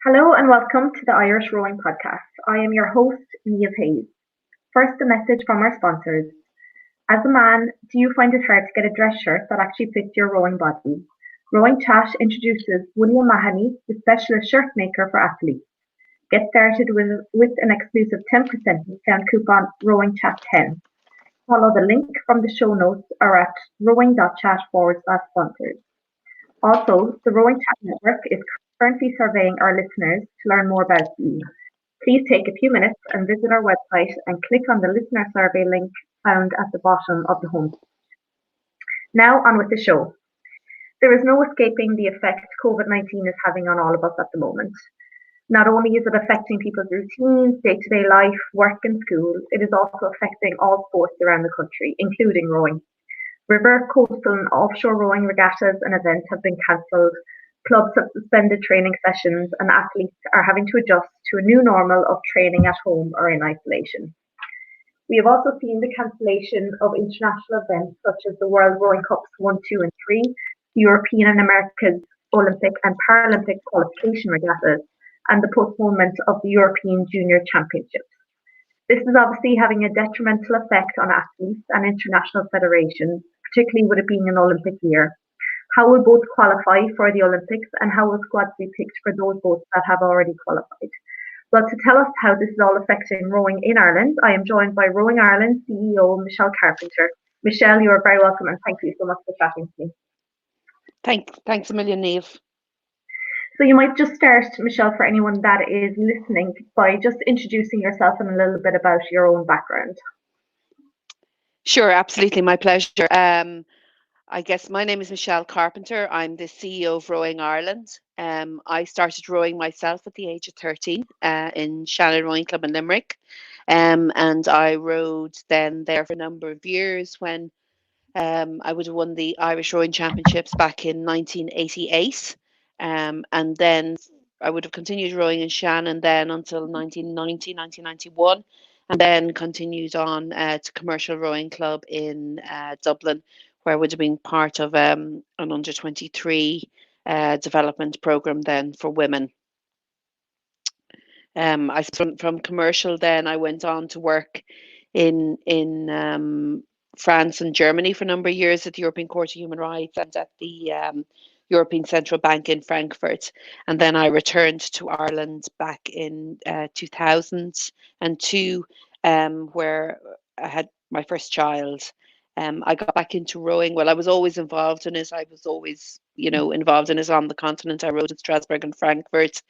Hello and welcome to the Irish Rowing Podcast. I am your host, Niamh. First, a message from our sponsors. As a man, do you find it hard to get a dress shirt that actually fits your rowing body? Rowing Chat introduces William Mahoney, the specialist shirt maker for athletes. Get started with an exclusive 10% discount coupon RowingChat10. Follow the link from the show notes or at rowing.chat/sponsors. Also, the Rowing Chat Network is currently surveying our listeners to learn more about you. Please take a few minutes and visit our website and click on the listener survey link found at the bottom of the home. Now on with the show. There is no escaping the effect COVID-19 is having on all of us at the moment. Not only is it affecting people's routines, day-to-day life, work and school, it is also affecting all sports around the country, including rowing. River, coastal and offshore rowing regattas and events have been cancelled, clubs have suspended training sessions, and athletes are having to adjust to a new normal of training at home or in isolation. We have also seen the cancellation of international events such as the World Rowing Cups 1, 2, and 3, the European and America's Olympic and Paralympic qualification regattas, and the postponement of the European Junior Championships. This is obviously having a detrimental effect on athletes and international federations, particularly with it being an Olympic year. How will boats qualify for the Olympics and how will squads be picked for those boats that have already qualified? Well, to tell us how this is all affecting rowing in Ireland, I am joined by Rowing Ireland CEO Michelle Carpenter. Michelle, you are very welcome and thank you so much for chatting to me. Thanks a million, Niamh. So you might just start, Michelle, for anyone that is listening, by just introducing yourself and a little bit about your own background. Sure, absolutely, my pleasure. I guess my name is Michelle Carpenter. I'm the CEO of Rowing Ireland. I started rowing myself at the age of 13 in Shannon Rowing Club in Limerick. And I rowed then there for a number of years when I would have won the Irish Rowing Championships back in 1988. And then I would have continued rowing in Shannon then until 1990, 1991, and then continued on to Commercial Rowing Club in Dublin, where I would have been part of an under 23 development program then for women. From Commercial then I went on to work in France and Germany for a number of years at the European Court of Human Rights and at the European Central Bank in Frankfurt. And then I returned to Ireland back in 2002, where I had my first child. I got back into rowing. Well, I was always involved in it. I was always, involved in it on the continent. I rowed in Strasbourg and Frankfurt,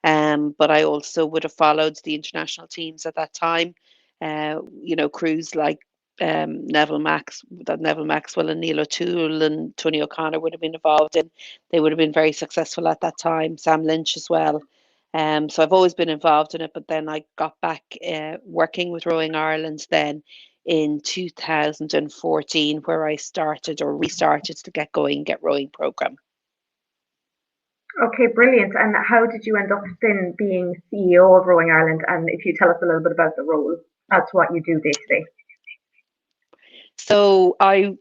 but I also would have followed the international teams at that time. Crews like Neville Maxwell and Neil O'Toole and Tony O'Connor would have been involved in. They would have been very successful at that time. Sam Lynch as well. So I've always been involved in it, but then I got back working with Rowing Ireland then in 2014, where I started or restarted the Get Going, Get Rowing program. Okay, brilliant. And how did you end up then being CEO of Rowing Ireland? And if you tell us a little bit about the role, that's what you do day to day. So the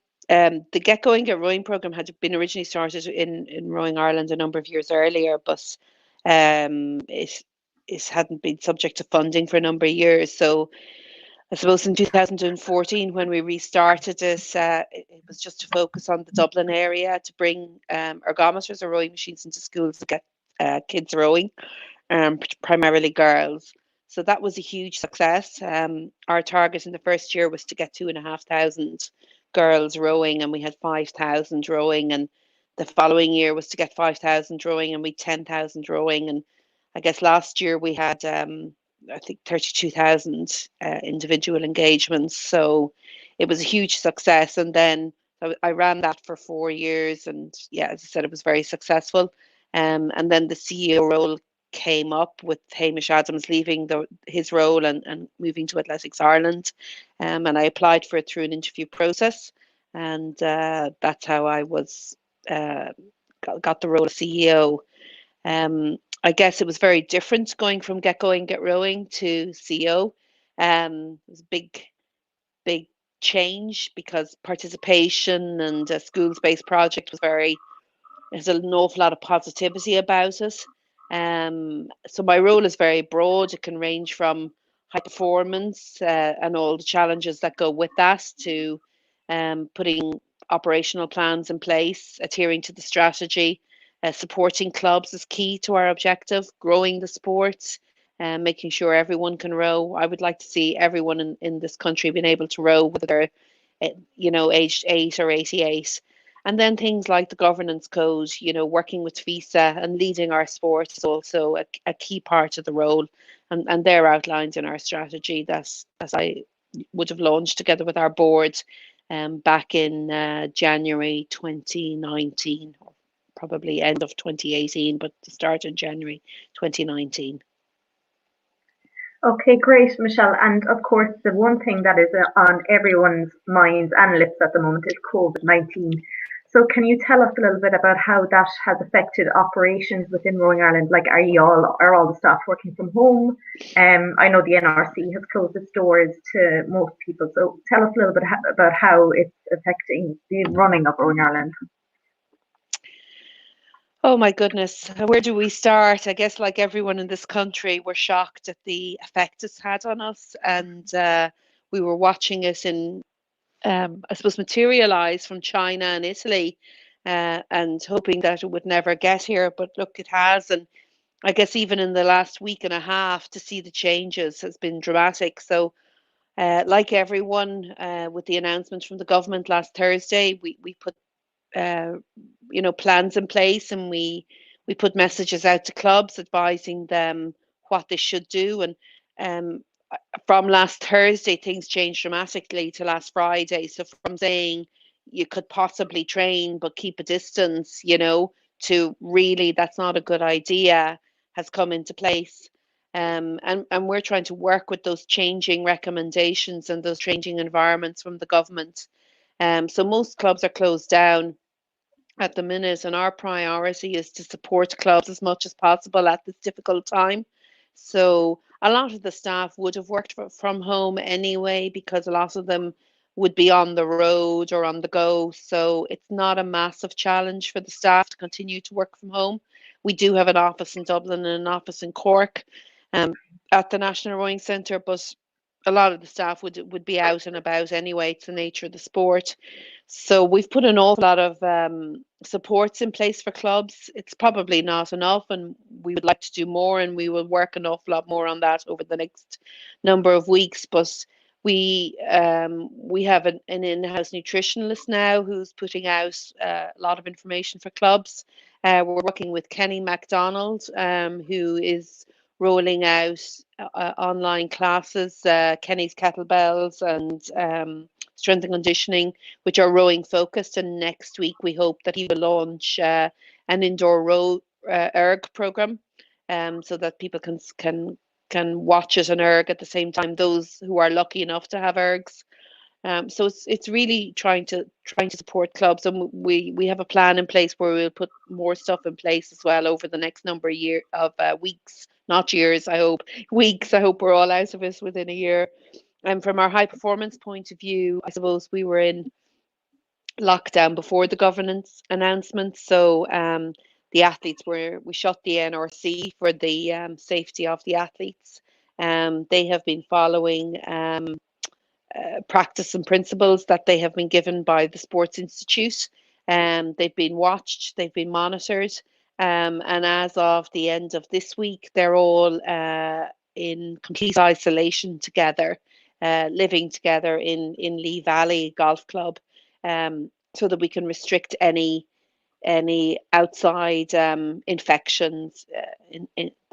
Get Going, Get Rowing program had been originally started in Rowing Ireland a number of years earlier, but it hadn't been subject to funding for a number of years. So I suppose in 2014, when we restarted it, it was just to focus on the Dublin area to bring ergometers or rowing machines into schools to get kids rowing, primarily girls. So that was a huge success. Our target in the first year was to get 2,500 girls rowing, and we had 5,000 rowing. And the following year was to get 5,000 rowing, and we 10,000 rowing. And I guess last year we had I think 32,000 individual engagements. So it was a huge success. And then I ran that for 4 years. And yeah, as I said, it was very successful. And then the CEO role came up with Hamish Adams leaving his role and moving to Athletics Ireland. And I applied for it through an interview process. And that's how I was got the role of CEO. I guess it was very different going from Get Going, Get Rowing to CEO. It was a big change because participation and a schools-based project was there's an awful lot of positivity about it. So my role is very broad. It can range from high performance and all the challenges that go with that to putting operational plans in place, adhering to the strategy, supporting clubs is key to our objective, growing the sport, making sure everyone can row. I would like to see everyone in this country being able to row, whether they're, aged 8 or 88. And then things like the governance code, working with FISA and leading our sport is also a key part of the role. And they're outlined in our strategy that I would have launched together with our board back in January 2019, or probably end of 2018, but the start in January 2019. Okay, great, Michelle. And of course, the one thing that is on everyone's minds and lips at the moment is COVID-19. So can you tell us a little bit about how that has affected operations within Rowing Ireland? Like, are all the staff working from home? I know the NRC has closed its doors to most people. So tell us a little bit about how it's affecting the running of Rowing Ireland. Oh my goodness, where do we start? I guess, like everyone in this country, we're shocked at the effect it's had on us, and we were watching it in, I suppose, materialize from China and Italy, and hoping that it would never get here. But look, it has, and I guess even in the last week and a half, to see the changes has been dramatic. So, like everyone, with the announcement from the government last Thursday, we put uh, plans in place, and we put messages out to clubs advising them what they should do. And um, from last Thursday, things changed dramatically to last Friday. So from saying you could possibly train but keep a distance, to really that's not a good idea, has come into place. And we're trying to work with those changing recommendations and those changing environments from the government. So most clubs are closed down at the minute, and our priority is to support clubs as much as possible at this difficult time. So a lot of the staff would have worked from home anyway, because a lot of them would be on the road or on the go. So it's not a massive challenge for the staff to continue to work from home. We do have an office in Dublin and an office in Cork, um, at the National Rowing Centre, but a lot of the staff would be out and about anyway. It's the nature of the sport. So we've put an awful lot of supports in place for clubs. It's probably not enough, and we would like to do more, and we will work an awful lot more on that over the next number of weeks. But we have an in-house nutritionist now who's putting out a lot of information for clubs. We're working with Kenny MacDonald, who is rolling out online classes, Kenny's kettlebells and strength and conditioning, which are rowing focused. And next week, we hope that he will launch an indoor row erg program, so that people can watch it and erg at the same time. Those who are lucky enough to have ergs. So it's really trying to support clubs, and we have a plan in place where we'll put more stuff in place as well over the next number of weeks, not years. I hope weeks. I hope we're all out of it within a year. And from our high performance point of view, I suppose we were in lockdown before the governance announcement. So the athletes we shut the NRC for the safety of the athletes. They have been following practice and principles that they have been given by the Sports Institute. They've been watched, they've been monitored, and as of the end of this week, they're all in complete isolation together, living together in Lee Valley Golf Club, so that we can restrict any outside infections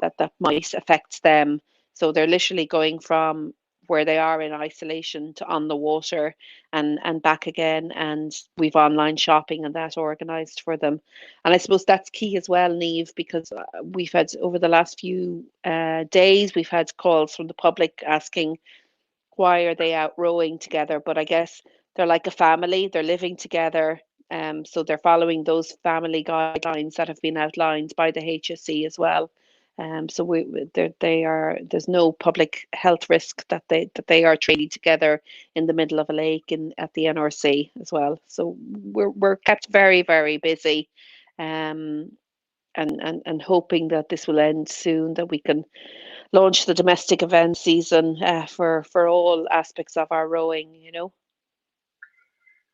that might affect them. So they're literally going from where they are in isolation to on the water and back again. And we've online shopping and that organised for them. And I suppose that's key as well, Niamh, because we've had over the last few days, we've had calls from the public asking why are they out rowing together. But I guess they're like a family, they're living together. So they're following those family guidelines that have been outlined by the HSE as well. So there's no public health risk that they are training together in the middle of a lake at the NRC as well. So we're kept very, very busy. and hoping that this will end soon, that we can launch the domestic event season for all aspects of our rowing, you know.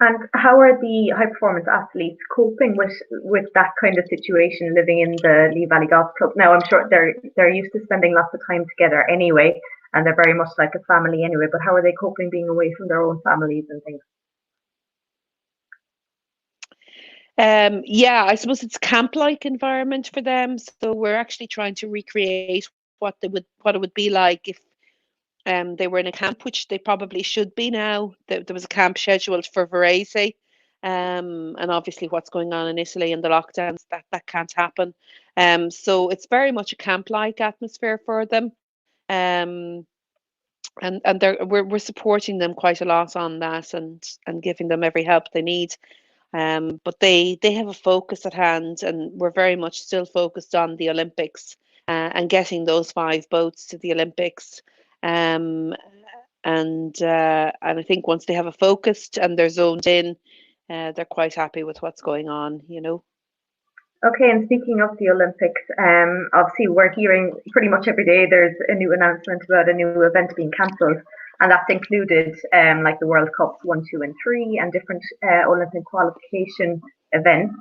And how are the high performance athletes coping with that kind of situation, living in the Lee Valley Golf Club? Now, I'm sure they're used to spending lots of time together anyway, and they're very much like a family anyway. But how are they coping being away from their own families and things? Yeah, I suppose it's camp-like environment for them. So we're actually trying to recreate what it would be like if they were in a camp, which they probably should be now. There was a camp scheduled for Varese, and obviously what's going on in Italy and the lockdowns, that can't happen. So it's very much a camp-like atmosphere for them. Um, and we're supporting them quite a lot on that, and giving them every help they need. But they have a focus at hand, and we're very much still focused on the Olympics, and getting those 5 boats to the Olympics. Um, and I think once they have a focused and they're zoned in, they're quite happy with what's going on, you know. Okay, and speaking of the Olympics, obviously we're hearing pretty much every day there's a new announcement about a new event being cancelled, and that's included like the World Cups 1, 2, and 3, and different Olympic qualification events.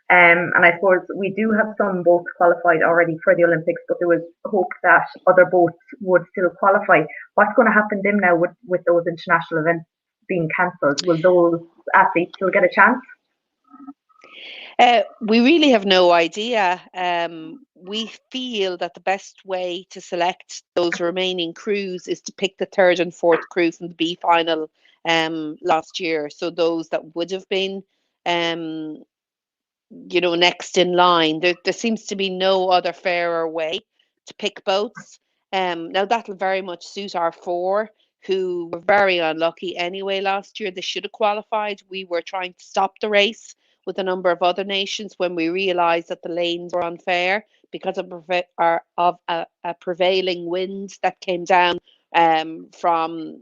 And I suppose we do have some boats qualified already for the Olympics, but there was hope that other boats would still qualify. What's going to happen then now with those international events being cancelled? Will those athletes still get a chance? We really have no idea. We feel that the best way to select those remaining crews is to pick the third and fourth crew from the B final last year. So those that would have been, um, next in line. There seems to be no other fairer way to pick boats. Now that'll very much suit our 4, who were very unlucky anyway last year. They should have qualified. We were trying to stop the race with a number of other nations when we realised that the lanes were unfair because of a prevailing wind that came down from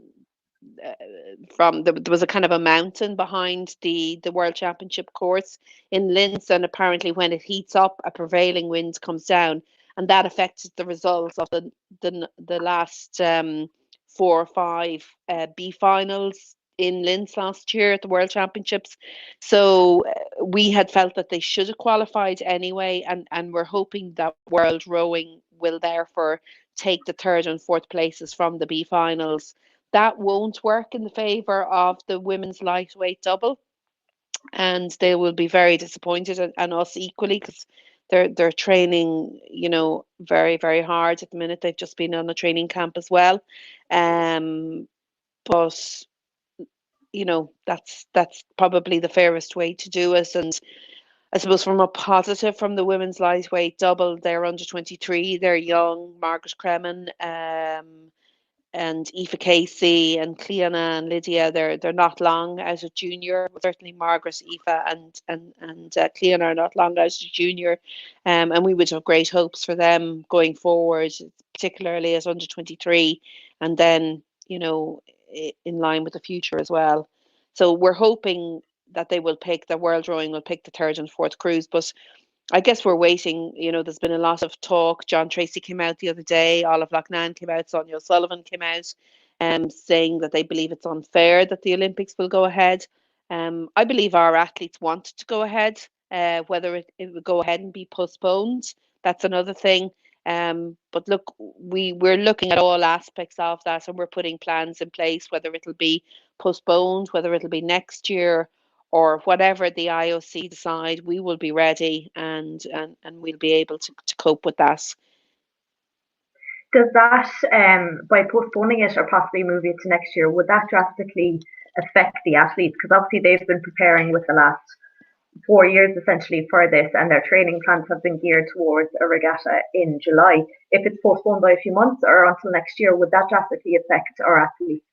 there was a kind of a mountain behind the World Championship course in Linz, and apparently when it heats up, a prevailing wind comes down, and that affected the results of the last 4 or 5 B finals in Linz last year at the World Championships. So we had felt that they should have qualified anyway, and we're hoping that World Rowing will therefore take the third and fourth places from the B finals. That won't work in the favour of the women's lightweight double, and they will be very disappointed, and us equally, because they're training, very very hard at the minute. They've just been on a training camp as well, but that's probably the fairest way to do it. And I suppose from a positive, from the women's lightweight double, they're under 23, they're young. Margaret Cremen, and Aoife Casey and Cleona and Lydia, they're not long out of junior. Well, certainly Margaret, Aoife, and Cleona are not long out of junior, and we would have great hopes for them going forward, particularly as under 23, and then in line with the future as well. So we're hoping that the World Rowing will pick the third and fourth crews, but I guess we're waiting. There's been a lot of talk. John Tracy came out the other day. Olive Loughnane came out. Sonia O'Sullivan came out, saying that they believe it's unfair that the Olympics will go ahead. I believe our athletes want to go ahead. Whether it will go ahead and be postponed, that's another thing. But look, we're looking at all aspects of that, and we're putting plans in place. Whether it'll be postponed, whether it'll be next year, or whatever the IOC decide, we will be ready, and we'll be able to cope with that. Does that, by postponing it or possibly moving it to next year, would that drastically affect the athletes? Because obviously they've been preparing with the last 4 years essentially for this, and their training plans have been geared towards a regatta in July. If it's postponed by a few months or until next year, would that drastically affect our athletes?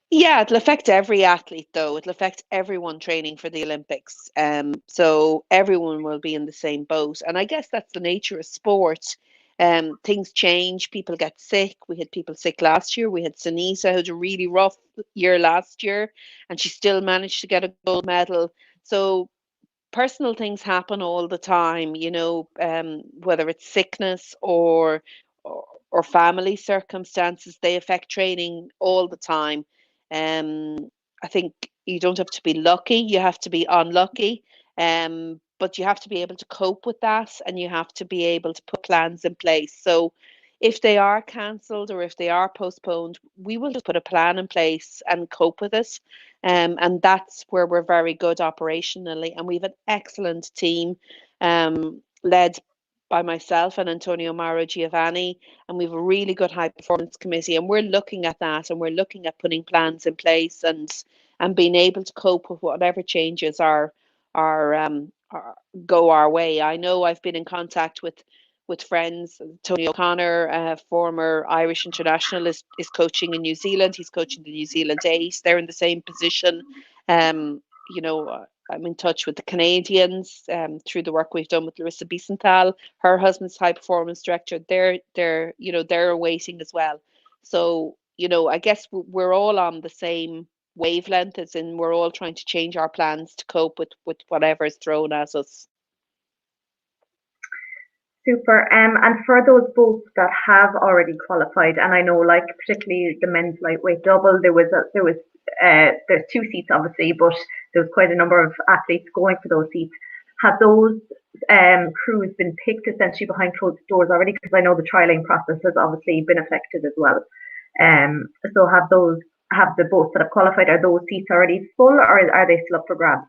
Yeah, it'll affect every athlete, though. It'll affect everyone training for the Olympics. So everyone will be in the same boat. And I guess that's the nature of sport. Things change, people get sick. We had people sick last year. We had Sunita, who had a really rough year last year, and she still managed to get a gold medal. So personal things happen all the time, whether it's sickness or or family circumstances, they affect training all the time. I think you don't have to be lucky, you have to be unlucky. But you have to be able to cope with that, and you have to be able to put plans in place. So if they are cancelled or if they are postponed, we will just put a plan in place and cope with it. And that's where we're very good operationally. And we have an excellent team, led by myself and Antonio Mauro Giovanni. And we have a really good high performance committee. And we're looking at that, and we're looking at putting plans in place and being able to cope with whatever changes are go our way. I know I've been in contact with friends. Tony O'Connor, former Irish international, is coaching in New Zealand. He's coaching the New Zealand Ace. They're in the same position. I'm in touch with the Canadians, through the work we've done with Larissa Biesenthal. Her husband's high performance director. They're awaiting as well. So I guess we're all on the same wavelength, as in we're all trying to change our plans to cope with whatever is thrown at us. Super. And for those boats that have already qualified, and I know, like, particularly the men's lightweight double, there's 2 seats obviously, but there was quite a number of athletes going for those seats. Have those crews been picked essentially behind closed doors already? Because I know the trialing process has obviously been affected as well. So have the boats that have qualified, are those seats already full, or are they still up for grabs?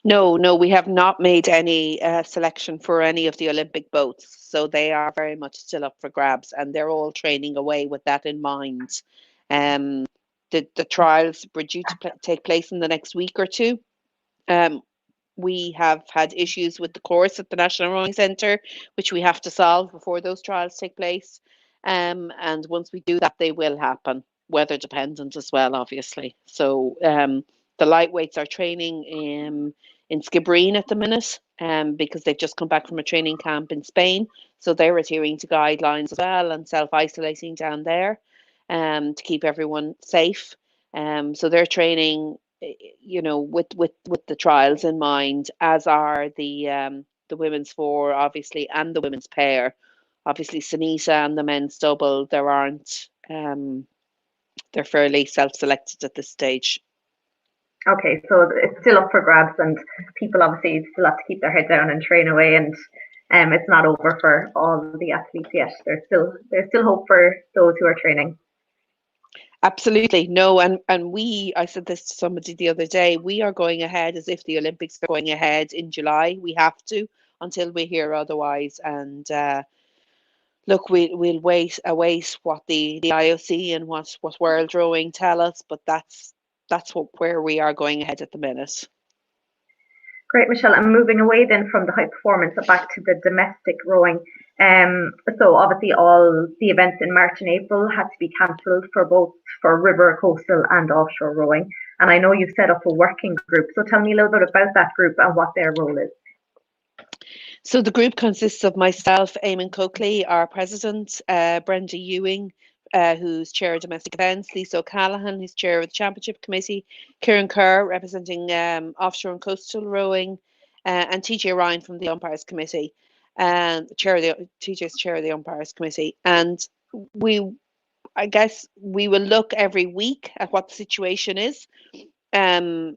No, we have not made any selection for any of the Olympic boats. So they are very much still up for grabs, and they're all training away with that in mind. The trials were due to take place in the next week or two. We have had issues with the course at the National Rowing Centre, which we have to solve before those trials take place. And once we do that, they will happen, weather dependent as well, obviously. So the lightweights are training in Skibbereen at the minute, because they've just come back from a training camp in Spain. So they're adhering to guidelines as well and self-isolating down there, to keep everyone safe. So they're training, with the trials in mind, as are the women's four, obviously, and the women's pair. Obviously, Sunita and the men's double, there aren't. They're fairly self-selected at this stage. Okay, so it's still up for grabs, and people obviously still have to keep their head down and train away, and it's not over for all the athletes yet. There's still hope for those who are training. Absolutely. No, and I said this to somebody the other day, we are going ahead as if the Olympics are going ahead in July. We have to, until we hear otherwise. And look, we'll await what the IOC and what World Rowing tell us, but that's where we are going ahead at the minute. Great, Michelle. I'm moving away then from the high performance back to the domestic rowing. So obviously all the events in March and April had to be cancelled for river, coastal and offshore rowing. And I know you've set up a working group. So tell me a little bit about that group and what their role is. So the group consists of myself, Eamon Coakley, our president, Brenda Ewing, who's chair of domestic events, Lisa O'Callaghan, who's chair of the championship committee, Kieran Kerr, representing offshore and coastal rowing, and TJ Ryan from the umpires committee, and TJ's chair of the umpires committee. And I guess we will look every week at what the situation is, and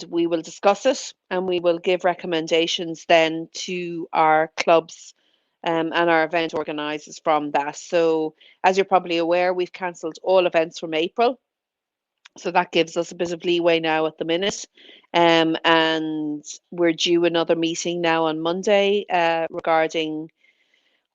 we will discuss it, and we will give recommendations then to our clubs, and our event organisers from that. So as you're probably aware, we've cancelled all events from April. So that gives us a bit of leeway now at the minute. And we're due another meeting now on Monday, regarding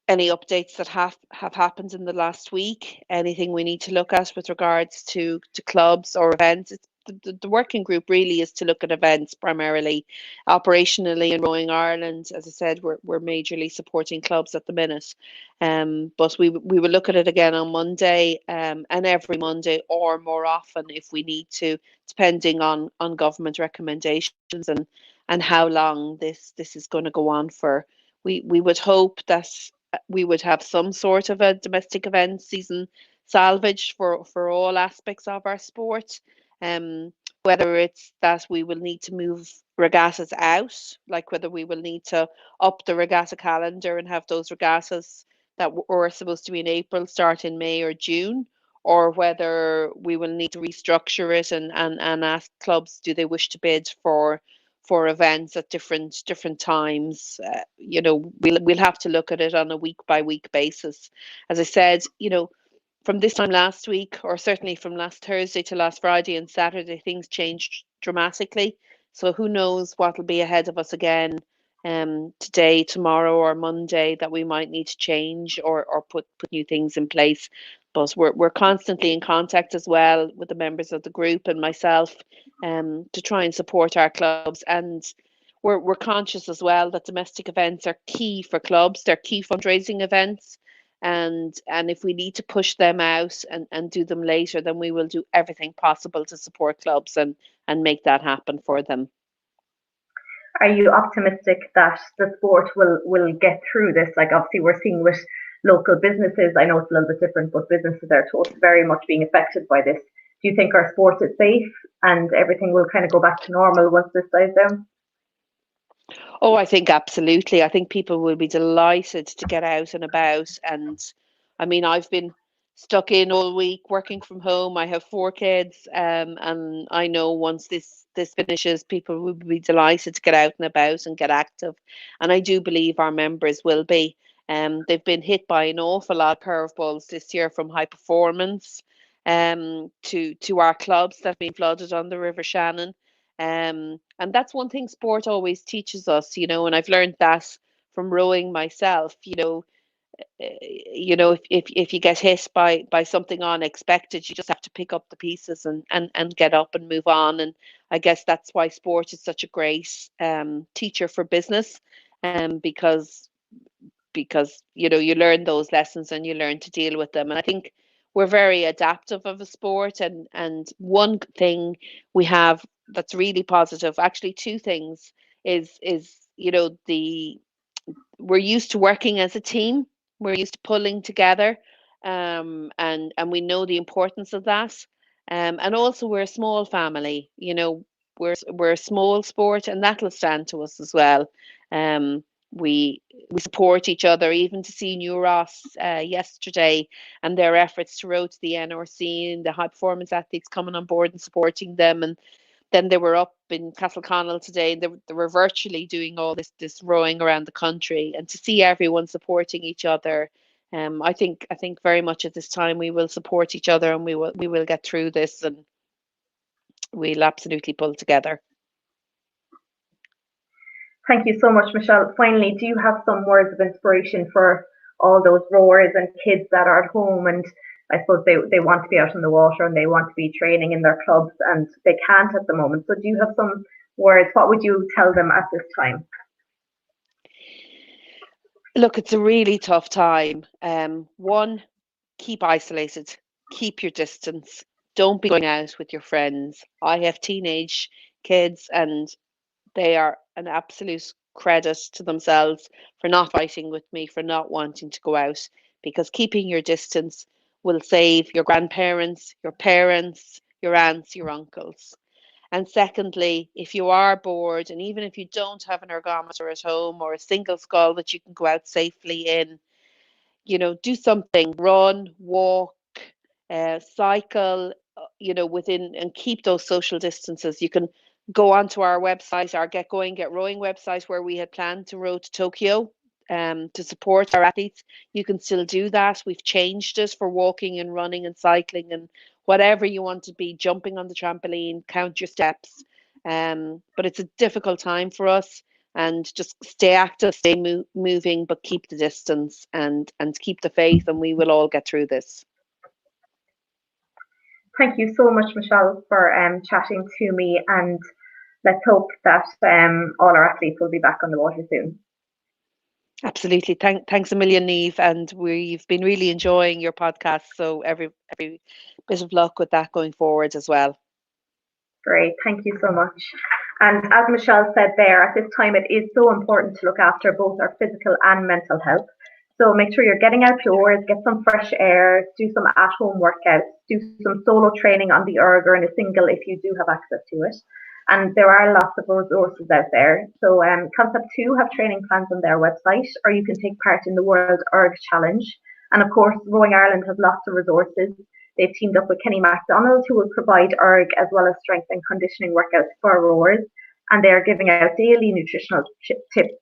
any updates that have happened in the last week, anything we need to look at with regards to clubs or events. The working group really is to look at events primarily. Operationally in Rowing Ireland, as I said, we're majorly supporting clubs at the minute. But we will look at it again on Monday, and every Monday, or more often if we need to, depending on government recommendations and how long this is going to go on for. We would hope that we would have some sort of a domestic event season salvaged for all aspects of our sport. whether it's that we will need to move regattas out, like whether we will need to up the regatta calendar and have those regattas that were supposed to be in April start in May or June, or whether we will need to restructure it and ask clubs, do they wish to bid for events at different times. We'll have to look at it on a week by week basis. As I said, from this time last week, or certainly from last Thursday to last Friday and Saturday, things changed dramatically. So who knows what will be ahead of us again today, tomorrow, or Monday, that we might need to change or put new things in place. But we're constantly in contact as well with the members of the group and myself to try and support our clubs. And we're conscious as well that domestic events are key for clubs. They're key fundraising events. And if we need to push them out and do them later, then we will do everything possible to support clubs and make that happen for them. Are you optimistic that the sport will get through this? Like, obviously we're seeing with local businesses, I know it's a little bit different, but businesses are very much being affected by this. Do you think our sport is safe and everything will kind of go back to normal once this dies down? Oh, I think absolutely. I think people will be delighted to get out and about. And I mean, I've been stuck in all week working from home. I have 4 kids, and I know once this finishes, people will be delighted to get out and about and get active. And I do believe our members will be. They've been hit by an awful lot of curveballs this year, from high performance to our clubs that have been flooded on the River Shannon. And that's one thing sport always teaches us, and I've learned that from rowing myself. If you get hit by something unexpected, you just have to pick up the pieces and get up and move on. And I guess that's why sport is such a great teacher for business, because you learn those lessons and you learn to deal with them. And I think we're very adaptive of a sport. And one thing we have that's really positive, actually two things, is the we're used to working as a team. We're used to pulling together, and we know the importance of that. And also, we're a small family. We're a small sport, and that'll stand to us as well. Um, we support each other. Even to see New Ross yesterday and their efforts to row to the NRC, and the high performance athletes coming on board and supporting them. And then they were up in Castleconnell today, and they were virtually doing all this rowing around the country. And to see everyone supporting each other, I think very much at this time we will support each other, and we will get through this, and we'll absolutely pull together. Thank you so much, Michelle. Finally, do you have some words of inspiration for all those rowers and kids that are at home, and I suppose they want to be out on the water and they want to be training in their clubs and they can't at the moment. So do you have some words? What would you tell them at this time? Look, it's a really tough time. One, keep isolated, keep your distance. Don't be going out with your friends. I have teenage kids, and they are an absolute credit to themselves for not fighting with me, for not wanting to go out, because keeping your distance will save your grandparents, your parents, your aunts, your uncles. And secondly, if you are bored, and even if you don't have an ergometer at home or a single scull that you can go out safely in, do something, run, walk, cycle, within, and keep those social distances. You can go onto our website, our Get Going, Get Rowing website, where we had planned to row to Tokyo to support our athletes. You can still do that. We've changed it for walking and running and cycling and whatever you want to be, jumping on the trampoline, count your steps. But it's a difficult time for us, and just stay active, stay moving, but keep the distance and keep the faith, and we will all get through this. Thank you so much, Michelle, for chatting to me, and let's hope that all our athletes will be back on the water soon. Absolutely. Thanks a million, Niamh, and we've been really enjoying your podcast. So every bit of luck with that going forward as well. Great, thank you so much. And as Michelle said there, at this time it is so important to look after both our physical and mental health. So make sure you're getting outdoors, get some fresh air, do some at-home workouts, do some solo training on the erg or in a single if you do have access to it. And there are lots of resources out there. So Concept 2 have training plans on their website, or you can take part in the World Erg Challenge. And of course, Rowing Ireland has lots of resources. They've teamed up with Kenny MacDonald, who will provide erg as well as strength and conditioning workouts for rowers. And they are giving out daily nutritional tips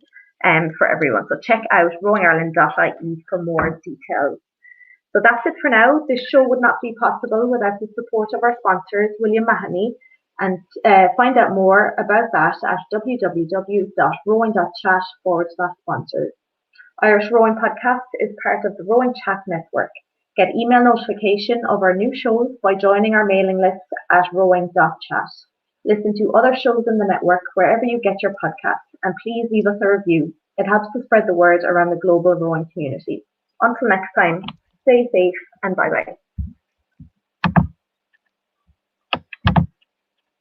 for everyone. So check out rowingireland.ie for more details. So that's it for now. This show would not be possible without the support of our sponsors, William Mahoney, and find out more about that at www.rowing.chat/sponsors. Irish Rowing Podcast is part of the Rowing Chat Network. Get email notification of our new shows by joining our mailing list at rowing.chat. Listen to other shows in the network wherever you get your podcasts, and please leave us a review. It helps to spread the word around the global rowing community. Until next time, stay safe and bye-bye.